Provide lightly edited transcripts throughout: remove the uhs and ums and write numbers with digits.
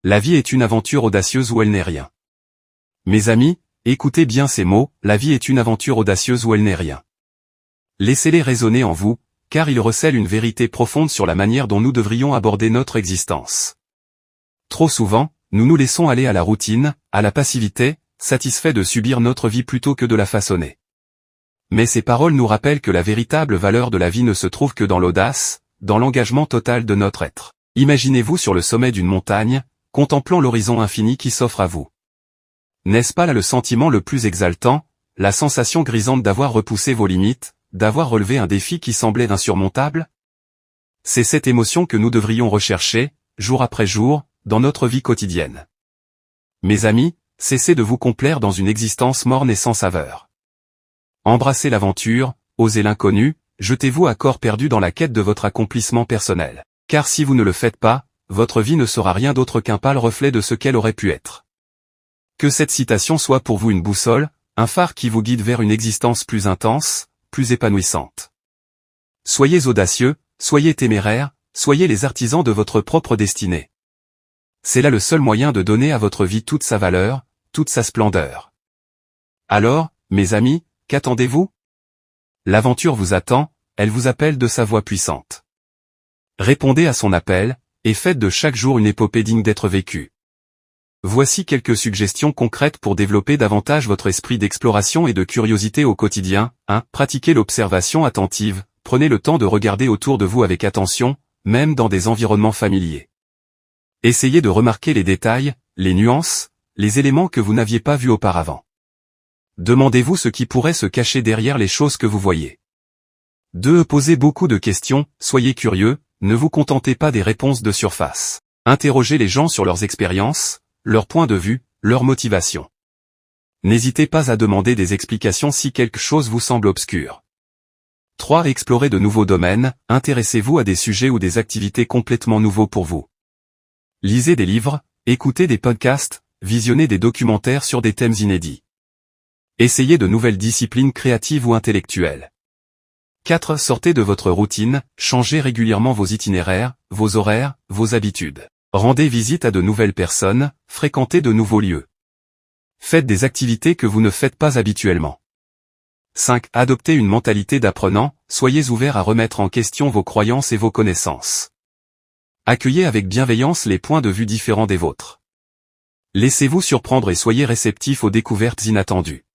La vie est une aventure audacieuse ou elle n'est rien. Mes amis, écoutez bien ces mots, la vie est une aventure audacieuse ou elle n'est rien. Laissez-les résonner en vous, car ils recèlent une vérité profonde sur la manière dont nous devrions aborder notre existence. Trop souvent, nous nous laissons aller à la routine, à la passivité, satisfaits de subir notre vie plutôt que de la façonner. Mais ces paroles nous rappellent que la véritable valeur de la vie ne se trouve que dans l'audace, dans l'engagement total de notre être. Imaginez-vous sur le sommet d'une montagne, contemplant l'horizon infini qui s'offre à vous. N'est-ce pas là le sentiment le plus exaltant, la sensation grisante d'avoir repoussé vos limites, d'avoir relevé un défi qui semblait insurmontable? C'est cette émotion que nous devrions rechercher, jour après jour, dans notre vie quotidienne. Mes amis, cessez de vous complaire dans une existence morne et sans saveur. Embrassez l'aventure, osez l'inconnu, jetez-vous à corps perdu dans la quête de votre accomplissement personnel. Car si vous ne le faites pas, votre vie ne sera rien d'autre qu'un pâle reflet de ce qu'elle aurait pu être. Que cette citation soit pour vous une boussole, un phare qui vous guide vers une existence plus intense, plus épanouissante. Soyez audacieux, soyez téméraires, soyez les artisans de votre propre destinée. C'est là le seul moyen de donner à votre vie toute sa valeur, toute sa splendeur. Alors, mes amis, qu'attendez-vous? L'aventure vous attend, elle vous appelle de sa voix puissante. Répondez à son appel, et faites de chaque jour une épopée digne d'être vécue. Voici quelques suggestions concrètes pour développer davantage votre esprit d'exploration et de curiosité au quotidien. 1. Pratiquez l'observation attentive, prenez le temps de regarder autour de vous avec attention, même dans des environnements familiers. Essayez de remarquer les détails, les nuances, les éléments que vous n'aviez pas vus auparavant. Demandez-vous ce qui pourrait se cacher derrière les choses que vous voyez. 2. Posez beaucoup de questions, soyez curieux, ne vous contentez pas des réponses de surface. Interrogez les gens sur leurs expériences, leurs points de vue, leurs motivations. N'hésitez pas à demander des explications si quelque chose vous semble obscur. 3. Explorez de nouveaux domaines, intéressez-vous à des sujets ou des activités complètement nouveaux pour vous. Lisez des livres, écoutez des podcasts, visionnez des documentaires sur des thèmes inédits. Essayez de nouvelles disciplines créatives ou intellectuelles. 4. Sortez de votre routine, changez régulièrement vos itinéraires, vos horaires, vos habitudes. Rendez visite à de nouvelles personnes, fréquentez de nouveaux lieux. Faites des activités que vous ne faites pas habituellement. 5. Adoptez une mentalité d'apprenant, soyez ouvert à remettre en question vos croyances et vos connaissances. Accueillez avec bienveillance les points de vue différents des vôtres. Laissez-vous surprendre et soyez réceptif aux découvertes inattendues.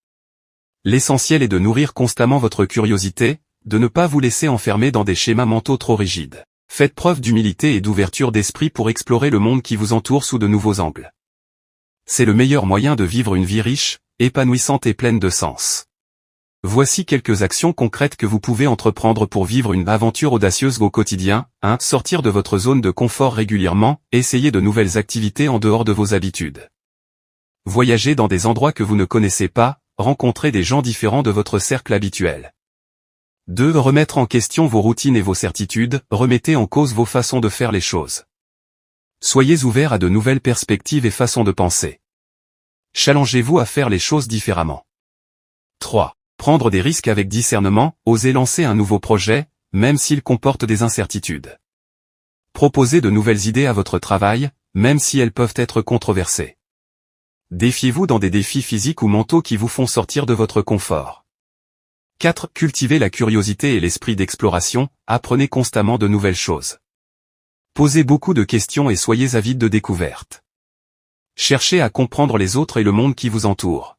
L'essentiel est de nourrir constamment votre curiosité, de ne pas vous laisser enfermer dans des schémas mentaux trop rigides. Faites preuve d'humilité et d'ouverture d'esprit pour explorer le monde qui vous entoure sous de nouveaux angles. C'est le meilleur moyen de vivre une vie riche, épanouissante et pleine de sens. Voici quelques actions concrètes que vous pouvez entreprendre pour vivre une aventure audacieuse au quotidien. 1. Sortir de votre zone de confort régulièrement, essayez de nouvelles activités en dehors de vos habitudes. Voyagez dans des endroits que vous ne connaissez pas, rencontrez des gens différents de votre cercle habituel. 2. Remettre en question vos routines et vos certitudes, remettez en cause vos façons de faire les choses. Soyez ouverts à de nouvelles perspectives et façons de penser. Challengez-vous à faire les choses différemment. 3. Prendre des risques avec discernement, osez lancer un nouveau projet, même s'il comporte des incertitudes. Proposez de nouvelles idées à votre travail, même si elles peuvent être controversées. Défiez-vous dans des défis physiques ou mentaux qui vous font sortir de votre confort. 4. Cultivez la curiosité et l'esprit d'exploration, apprenez constamment de nouvelles choses. Posez beaucoup de questions et soyez avides de découvertes. Cherchez à comprendre les autres et le monde qui vous entoure.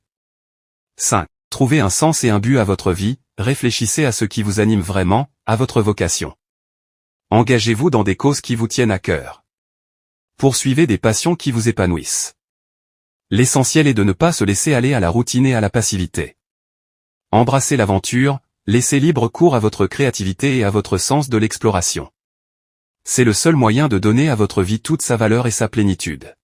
5. Trouvez un sens et un but à votre vie, réfléchissez à ce qui vous anime vraiment, à votre vocation. Engagez-vous dans des causes qui vous tiennent à cœur. Poursuivez des passions qui vous épanouissent. L'essentiel est de ne pas se laisser aller à la routine et à la passivité. Embrassez l'aventure, laissez libre cours à votre créativité et à votre sens de l'exploration. C'est le seul moyen de donner à votre vie toute sa valeur et sa plénitude.